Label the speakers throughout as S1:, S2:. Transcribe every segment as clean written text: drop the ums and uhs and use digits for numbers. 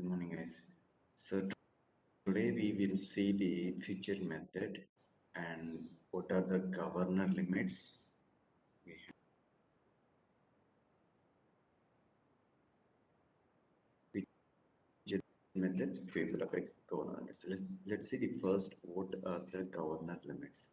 S1: Good morning, guys. So today we will see the feature method and what are the governor limits we have. Feature method, table of X governor limits. Let's see the first what are the governor limits.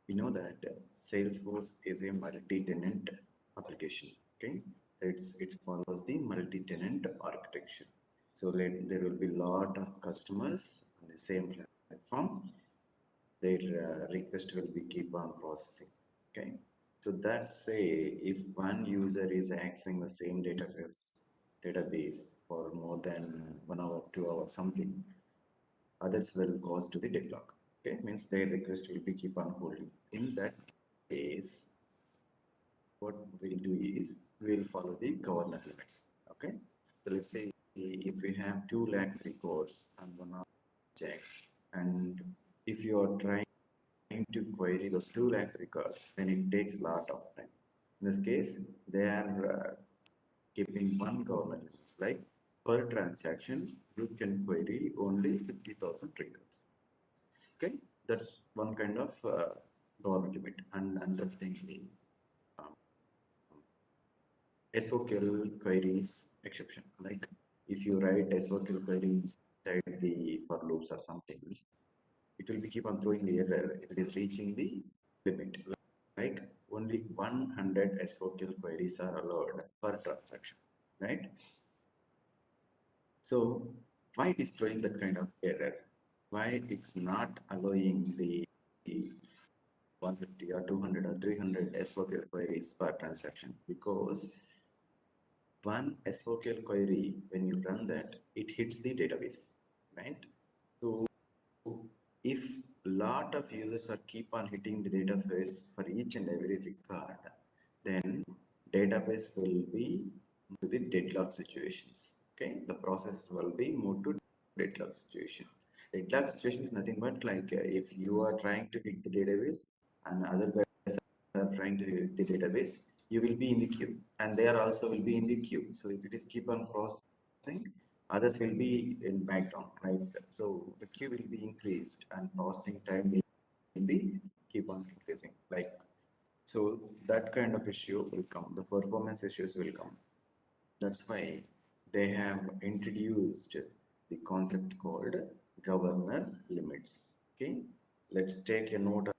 S1: We know that Salesforce is a multi-tenant application. Okay, it follows the multi-tenant architecture. So there will be lot of customers on the same platform. Their request will be keep on processing. Okay, so that's say if one user is accessing the same database for more than 1 hour, 2 hours, something, others will cause to the deadlock. Okay, means their request will be keep on holding. In that case, what we'll do is we'll follow the governor limits. Okay, so let's say if we have 2 lakhs records and one object, and if you are trying to query those 2 lakhs records, then it takes a lot of time. In this case, they are keeping one governor limit, like per transaction, you can query only 50,000 records. Okay, that's one kind of governor limit. And another thing is SOQL queries exception. Like if you write SOQL query inside the for loops or something, it will be keep on throwing the error if it is reaching the limit. Like only 100 SOQL queries are allowed per transaction, right? So why it is throwing that kind of error? Why it's not allowing the 150 or 200 or 300 SOQL queries per transaction? Because one SOQL query, when you run that, it hits the database, right? So if lot of users are keep on hitting the database for each and every record, then database will be to the deadlock situations. Okay, the process will be moved to deadlock situation. Deadlock situation is nothing but like if you are trying to hit the database and other guys are trying to hit the database, you will be in the queue and they are also will be in the queue. So if it is keep on processing, others will be in background, right? So the queue will be increased and processing time will be keep on increasing. Like so that kind of issue will come. The performance issues will come. That's why they have introduced the concept called governor limits. Okay, let's take a note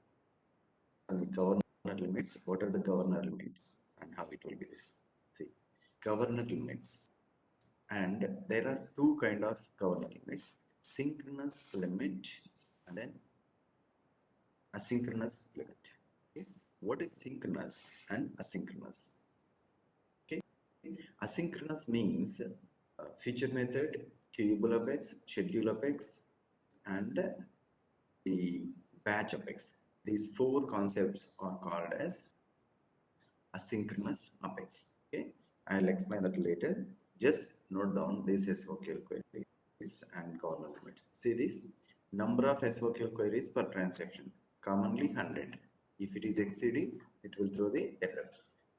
S1: on the governor limits. What are the governor limits and how it will be this? See, governor limits, and there are two kind of governor limits: synchronous limit and then asynchronous limit. Okay, what is synchronous and asynchronous? Okay, asynchronous means feature method, queuable apex, schedule apex, and the batch apex. These four concepts are called as asynchronous apex. Okay, I'll explain that later. Just note down this SOQL queries and governor limits. See this number of SOQL queries per transaction, commonly 100. If it is exceeding, it will throw the error.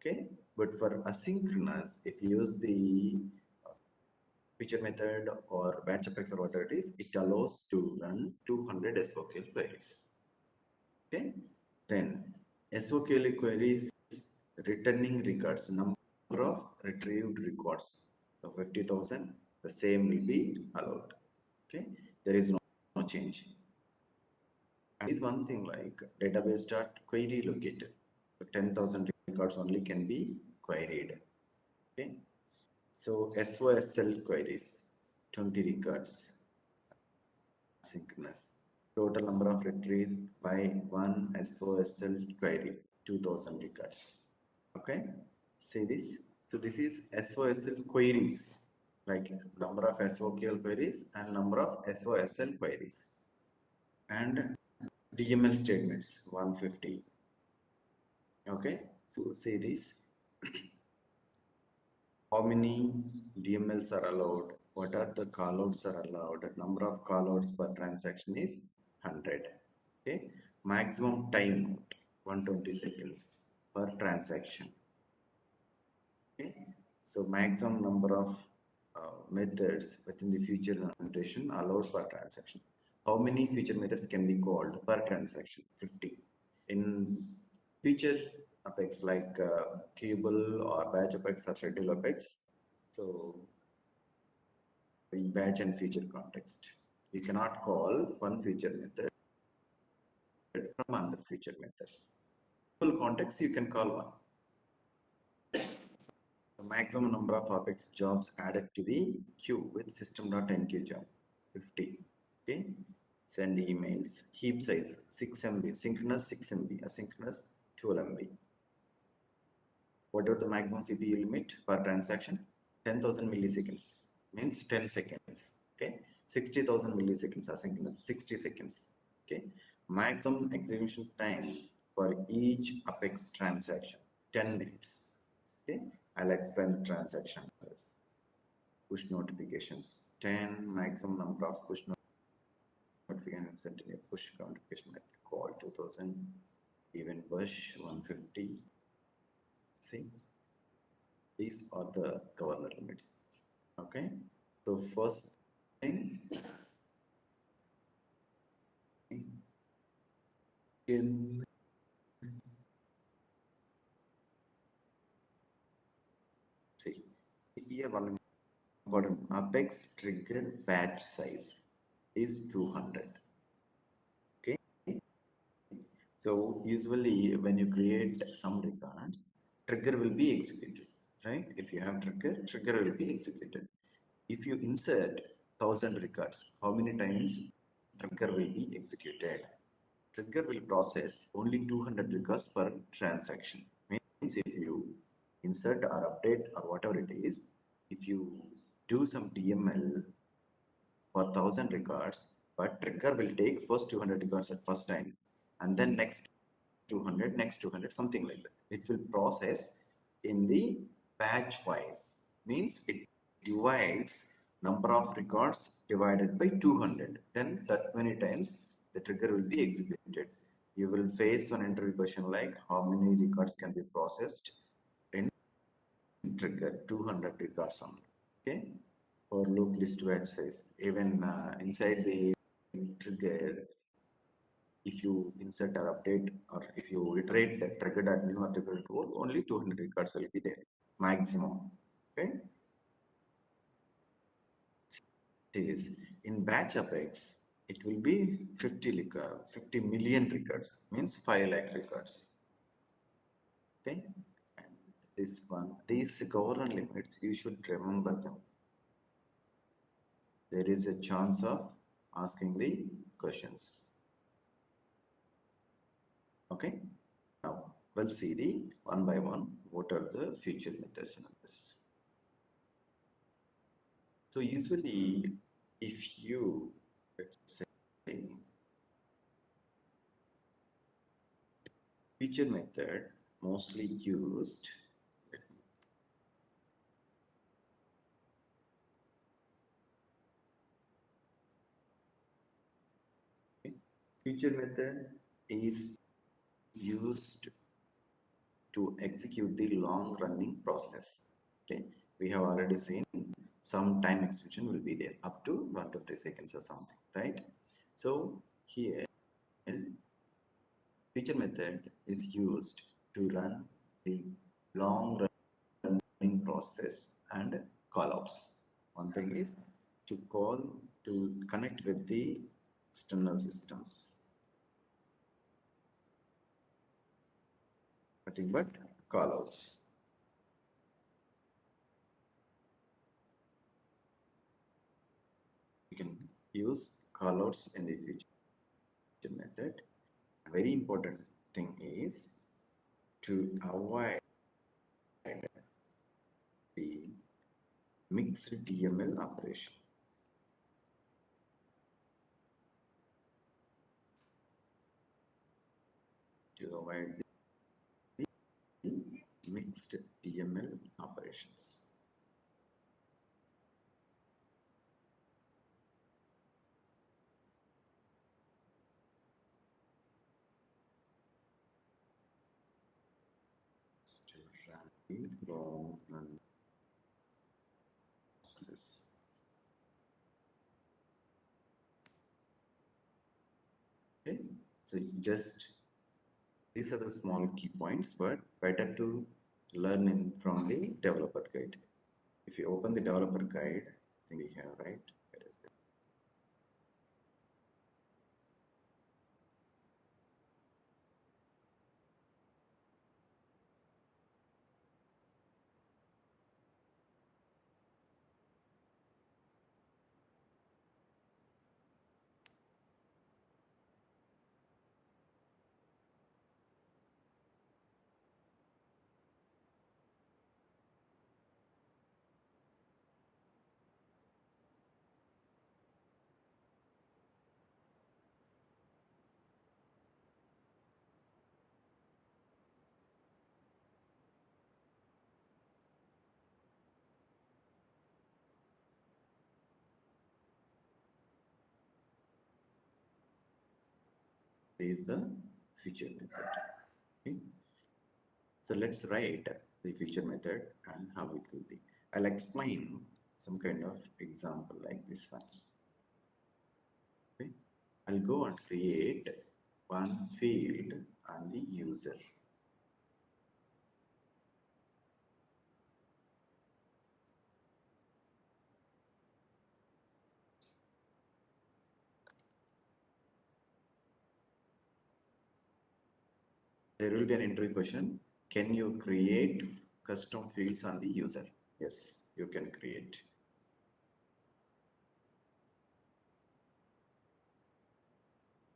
S1: Okay, but for asynchronous, if you use the feature method or batch apex or whatever it is, it allows to run 200 SOQL queries. Okay, then SOQL queries returning records, number of retrieved records. So 50,000, the same will be allowed. Okay, there is no change. And is one thing like database dot query located. So 10,000 records only can be queried. Okay, so SOSL queries, 20 records, synchronous. Total number of retrieves by one SOSL query, 2000 records. Okay, see this. So this is SOSL queries, like number of SOQL queries and number of SOSL queries. And DML statements, 150. Okay, so see this. How many DMLs are allowed? What are the callouts are allowed? Number of callouts per transaction is 100. Okay, maximum time 120 seconds per transaction. Okay, so maximum number of methods within the feature notation allowed per transaction. How many feature methods can be called per transaction? 50. In feature apex like cable or batch apex or schedule apex, so in batch and feature context, you cannot call one feature method from another feature method. Full context, you can call one. The maximum number of Apex jobs added to the queue with system.enqueue job 50. Okay. Send emails. Heap size 6 MB. Synchronous 6 MB. Asynchronous 12 MB. What are the maximum CPU limit per transaction? 10,000 milliseconds. Means 10 seconds. Okay. 60,000 milliseconds asynchronous. 60 seconds. Okay. Maximum execution time for each Apex transaction 10 minutes. Okay, I'll explain the transaction first. Push notifications 10, maximum number of push notifications sent in a push notification that call 2000, even push 150. See, these are the governor limits. Okay, so first thing in see here one important Apex trigger batch size is 200. Okay, so usually when you create some records, trigger will be executed, right? If you have trigger will be executed. If you insert 1,000 records, how many times trigger will be executed? Trigger will process only 200 records per transaction. Means if you insert or update or whatever it is, if you do some DML for 1,000 records, but trigger will take first 200 records at first time, and then next 200, next 200, something like that. It will process in the batch wise. Means it divides number of records divided by 200. Then that many times the trigger will be executed. You will face an interview question like how many records can be processed in trigger 200 records only. Okay, for loop list batch size. Even inside the trigger, if you insert or update or if you iterate the trigger.new or trigger.old, only 200 records will be there maximum. Okay, is in batch apex it will be 50 million records, means 5 lakh records. Okay, and this one, these governor limits, you should remember them. There is a chance of asking the questions. Okay, now we'll see the one by one what are the feature methods in this. So usually if you, let's say, feature method mostly used, feature method is used to execute the long running process. Okay, we have already seen some time extension will be there up to 120 seconds or something, right? So here feature method is used to run the long running process and callouts. One thing is to call to connect with the external systems. Nothing but callouts. You can use callouts in the feature method. A very important thing is to avoid the mixed DML operation. To avoid the mixed DML operations. To run the long run process. So just these are the small key points, but better to learn from the developer guide. If you open the developer guide, I think we have, right? Where is that? This is the feature method. Okay. So let's write the feature method and how it will be. I'll explain some kind of example like this one. Okay. I'll go and create one field on the user. There will be an interview question. Can you create custom fields on the user? Yes, you can create.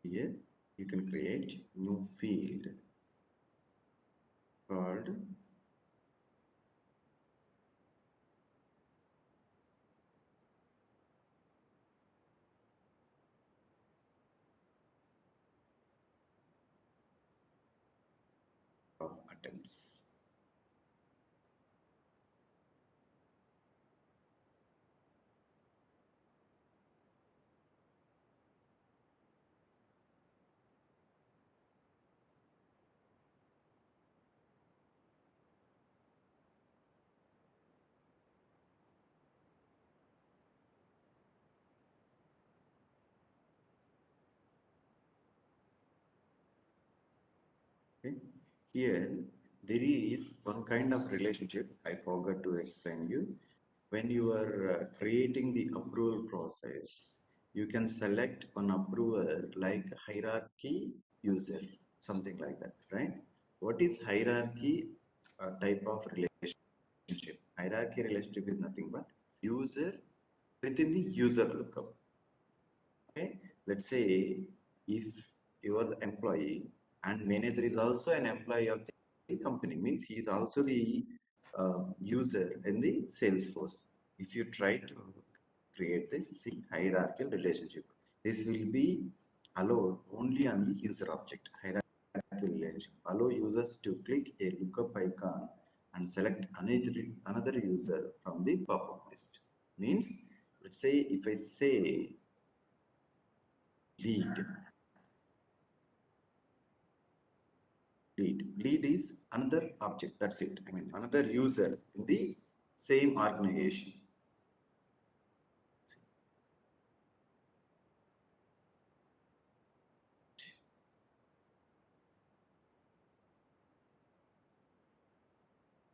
S1: Here, you can create new field called of attempts. Okay. Here, there is one kind of relationship I forgot to explain you. When you are creating the approval process, you can select an approver like hierarchy user, something like that, right? What is hierarchy type of relationship? Hierarchy relationship is nothing but user within the user lookup. Okay, let's say if you are the employee and manager is also an employee of the company, means he is also the user in the Salesforce. If you try to create this hierarchical relationship, this will be allowed only on the user object. Hierarchical relationship allow users to click a lookup icon and select another user from the pop-up list. Means, let's say if I say lead. Lead is another object. That's it. I mean, another user in the same organization.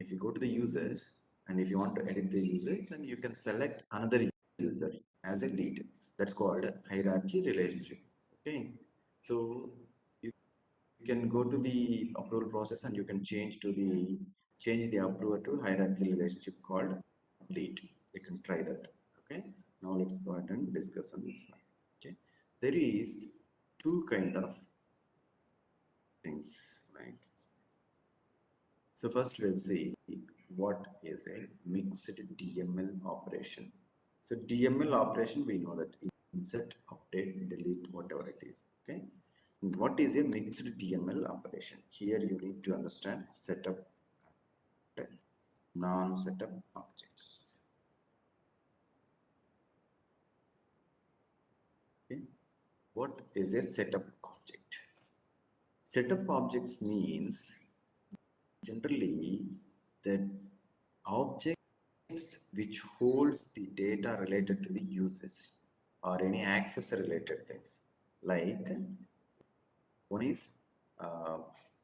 S1: If you go to the users and if you want to edit the user, then you can select another user as a lead. That's called a hierarchy relationship. Okay. So you can go to the approval process and you can change the approval to hierarchy relationship called lead. You can try that. Okay. Now let's go ahead and discuss on this one. Okay. There is two kind of things like, so first we'll see what is a mixed DML operation. So DML operation, we know that insert, update, delete, whatever it is. Okay. What is a mixed DML operation? Here you need to understand setup, non-setup objects. Okay. What is a setup object? Setup objects means generally the objects which holds the data related to the users or any access related things. Like One is uh,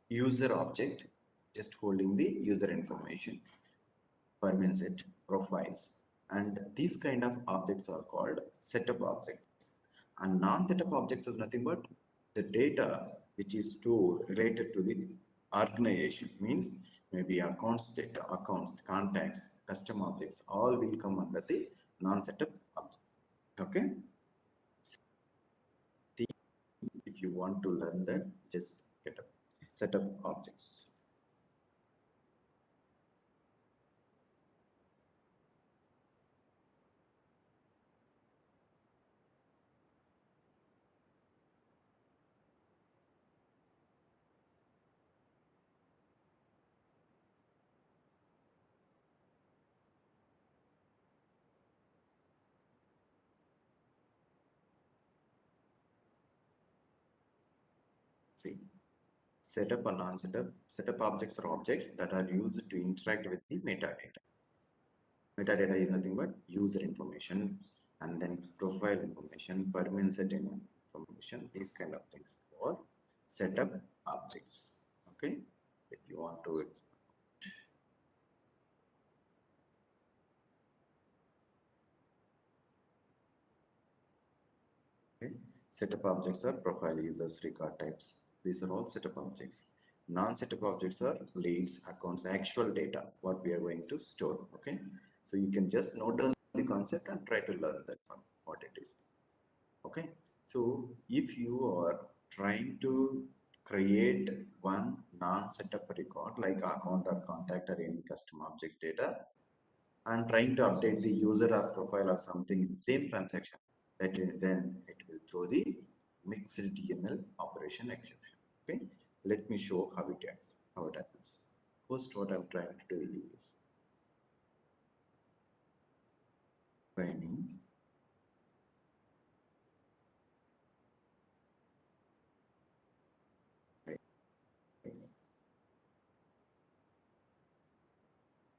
S1: user object, just holding the user information, permission set, profiles, and these kind of objects are called setup objects. And non-setup objects is nothing but the data which is stored related to the organization, means maybe accounts data, accounts, contacts, custom objects, all will come under the non-setup object. Okay. See, if you want to learn that, just get up setup objects. See, setup and non-setup. Setup objects are objects that are used to interact with the metadata. Metadata is nothing but user information and then profile information, permission set information, these kind of things, or setup objects. Okay, if you want to okay. Setup objects are profile, users, record types. These are all setup objects. Non-setup objects are leads, accounts, actual data, what we are going to store. Okay, so you can just note down the concept and try to learn that one, what it is. Okay, so if you are trying to create one non-setup record like account or contact or any custom object data and trying to update the user or profile or something in the same transaction, then it will throw the mixed DML operation exception. Okay, let me show how it acts, how it happens. First, what I'm trying to do is training.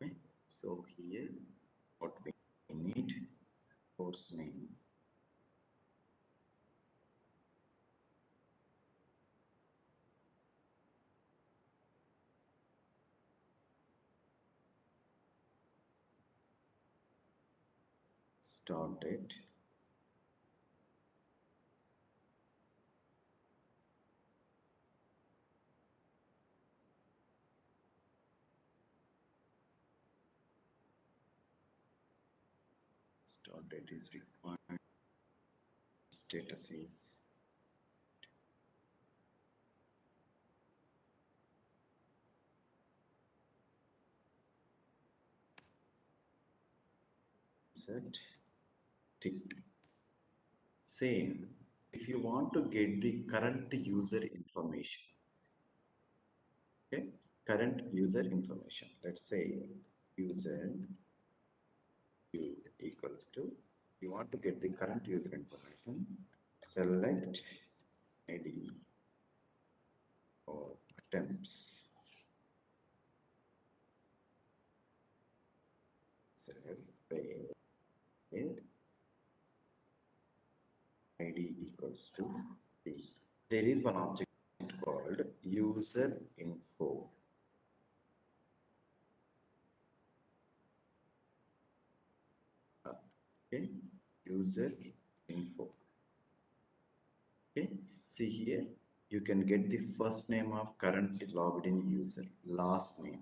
S1: Okay, so here what we need, course name, start date, start date is required, status is set, tick. Same, if you want to get the current user information, okay, current user information, let's say user equals to, you want to get the current user information, select ID or attempts, select ID equals to the, there is one object called user info. Okay, user info. Okay, see here, you can get the first name of current logged in user, last name,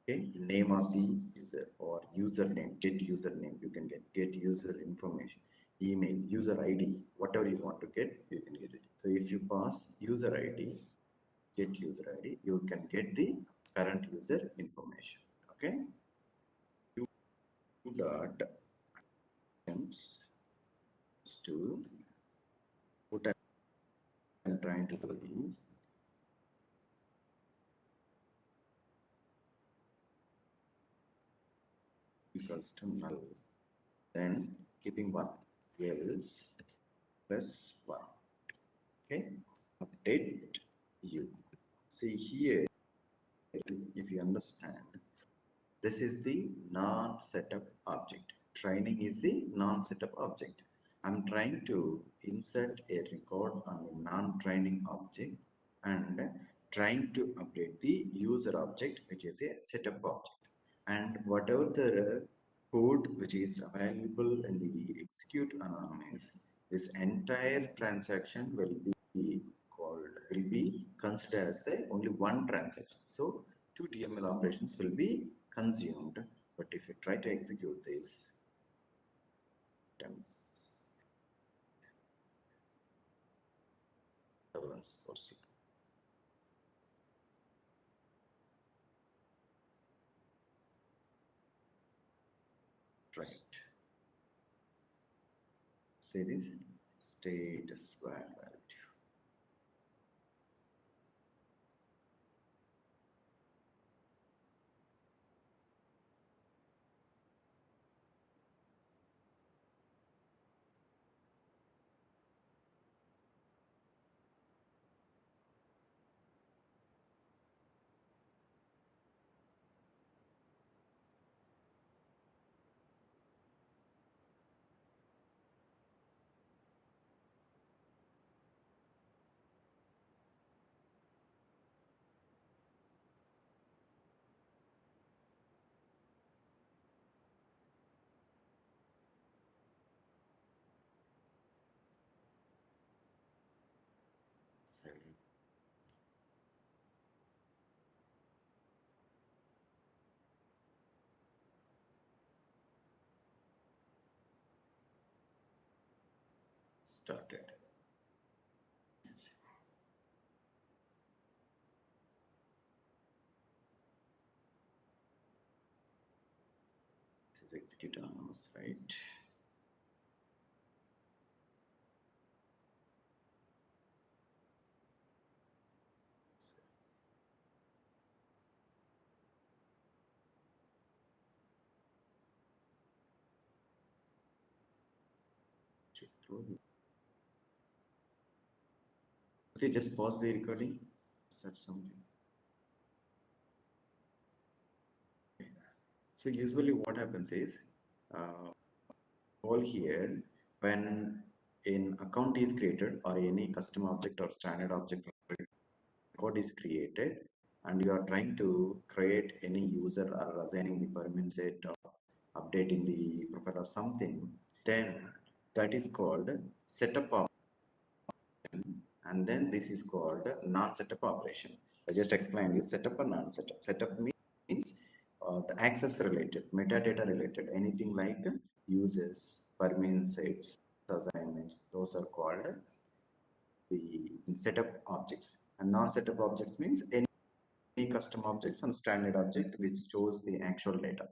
S1: okay, name of the user or username, get username, you can get user information, email, user ID, whatever you want to get, you can get it. So if you pass user ID, get user ID, you can get the current user information. Okay, you dot attempts to, what I'm trying to do is equals to null, then keeping 1, else plus 1. Okay, update you. See here, if you understand, this is the non-setup object, training is the non-setup object, I'm trying to insert a record on a non-training object and trying to update the user object, which is a setup object. And whatever the code which is available in the execute anonymous, this entire transaction will be considered as the only one transaction. So two DML operations will be consumed. But if you try to execute this, times tolerance for C. Right. Say this status value. Started. This is execute anonymous, right? Okay, just pause the recording. Search something. So usually what happens is, all here when an account is created or any custom object or standard object record is created and you are trying to create any user or assigning the permission set or updating the profile or something, then that is called setup operation, and then this is called non-setup operation. I just explained this setup or non-setup. Setup means the access related, metadata related, anything like users, permission sets, assignments, those are called the setup objects. And non-setup objects means any custom objects and standard object which shows the actual data.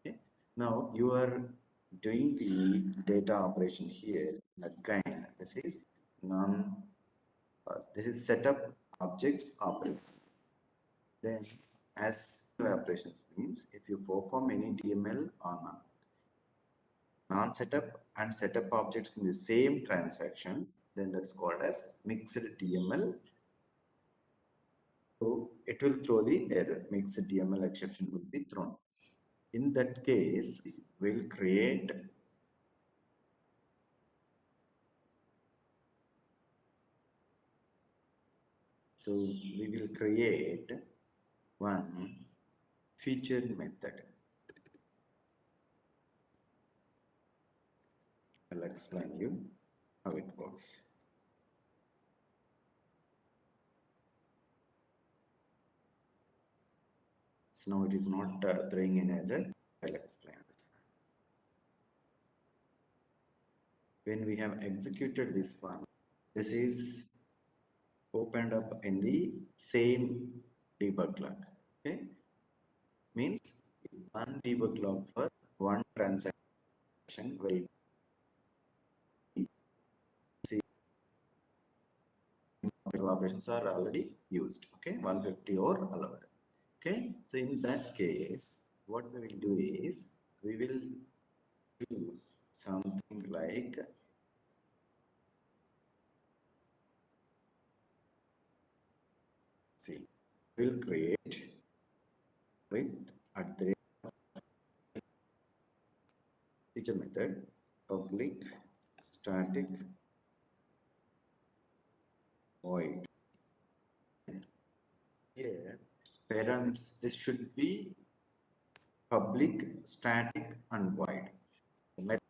S1: Okay. Now you are doing the data operation here. Again, this is setup objects operation. Then as operations means if you perform any DML on non-setup and setup objects in the same transaction, then that's called as mixed DML. So it will throw the error, mixed DML exception will be thrown. In that case, we'll create one featured method. I'll explain you how it works. So now it is not throwing an error. I'll explain this. When we have executed this one, this is opened up in the same debug log. Okay, means one debug log for one transaction will see operations are already used. Okay, 150 or allowed. Okay, so in that case, what we will do is we will use something like see, we'll create with at the feature method public static void. Here, parameters, this should be public, static, and void. Public,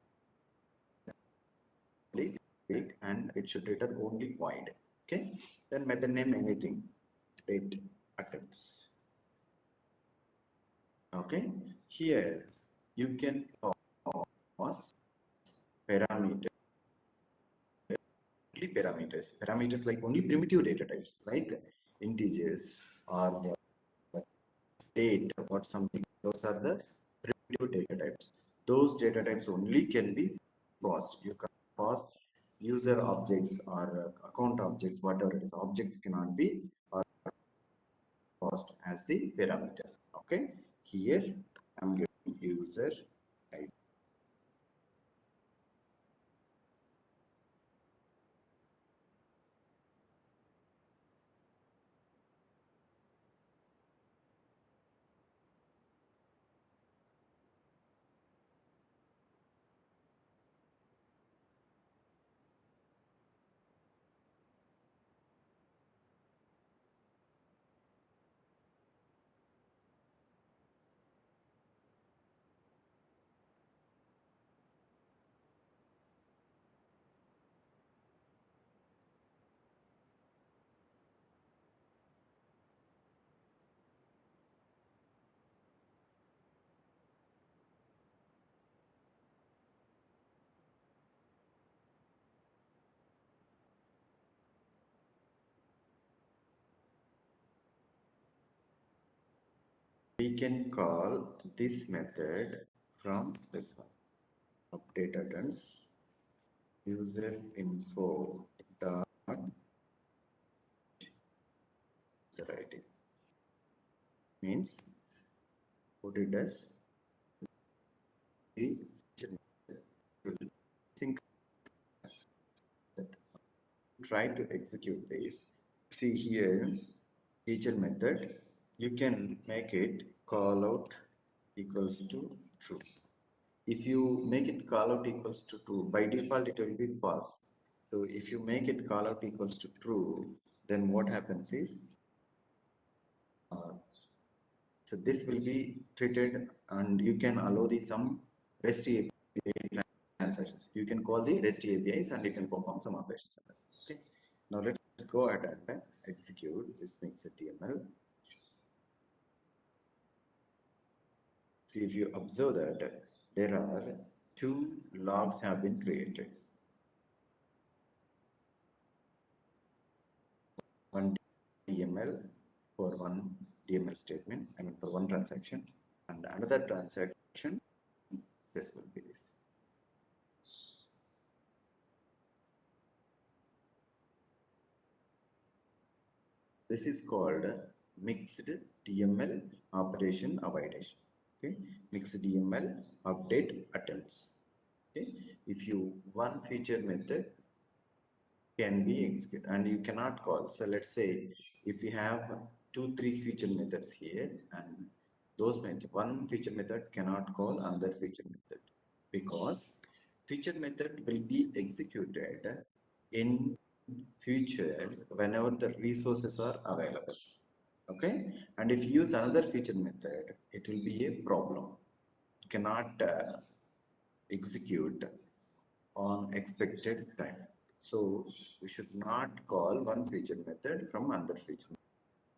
S1: and it should return only void. Okay. Then method name anything. Date attempts. Okay. Here you can pass parameters. Only parameters. Parameters like only primitive data types like integers or date or something. Those are the primitive data types. Those data types only can be passed. You can pass user objects or account objects, whatever it is. Objects cannot be passed as the parameters. Okay. Here I'm giving user ID. We can call this method from this one. Update attempts user info dot user ID means put it as the think try to execute this. See here, feature method, you can make it call out equals to true. If you make it call out equals to true, by default it will be false. So if you make it call out equals to true, then what happens is, so this will be treated and you can allow the some REST API transactions. You can call the REST APIs and you can perform some operations on this. Okay. Now let's go ahead and execute this mixed.dml. See, if you observe that there are two logs have been created. One DML for one DML statement, I mean for one transaction, and another transaction, this will be this. This is called mixed DML operation avoidation. Okay, mixed DML update attempts. Okay, if you one feature method can be executed and you cannot call. So let's say if you have 2-3 feature methods here and those one feature method cannot call another feature method because feature method will be executed in future whenever the resources are available. Okay, and if you use another feature method, it will be a problem. It cannot execute on expected time. So we should not call one feature method from another feature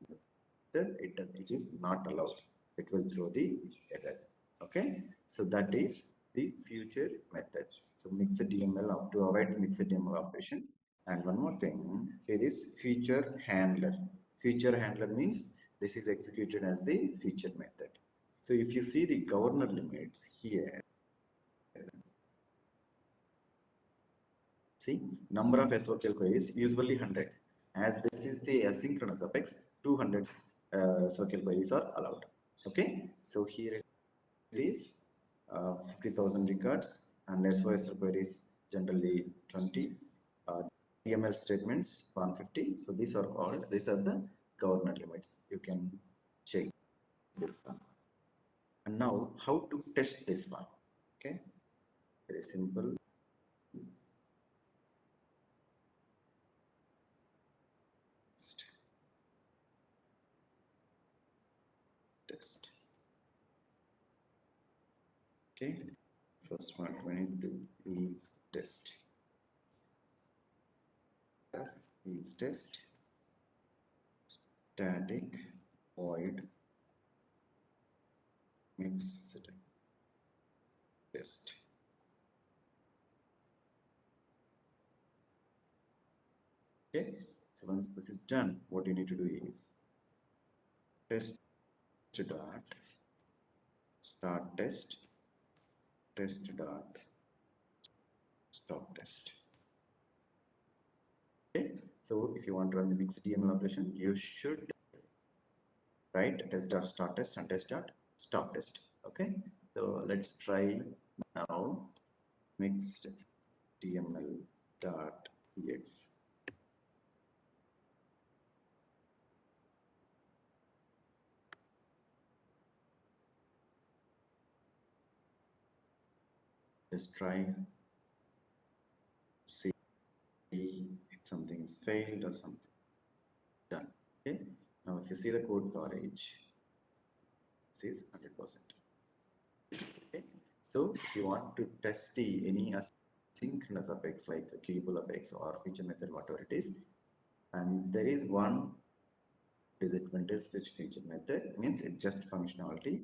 S1: method. It is not allowed. It will throw the error. Okay. So that is the future method. So mixed DML to avoid mixed DML operation. And one more thing, here is feature handler. Feature handler means this is executed as the feature method. So if you see the governor limits here, see, number of SOQL queries usually 100. As this is the asynchronous Apex, 200 SOQL queries are allowed. Okay, so here it is 50,000 records and SOSL queries generally 20. DML statements 150. So these are called, these are the governor limits. You can check this one. And now how to test this one? Okay, very simple. Okay, first one we need to do is test. Is test static void mixed test. Okay, so once this is done, what you need to do is test dot start test, test dot stop test. Okay, so if you want to run the mixed DML operation, you should write test dot start test and test dot stop test. Okay, so let's try now mixed DML dot ex. Let's try, see if something is failed or something. Done. Okay, now if you see the code coverage, this is 100%. Okay, so if you want to test any asynchronous of X like a cubable of X or feature method, whatever it is, and there is one disadvantage which feature method means it's just functionality.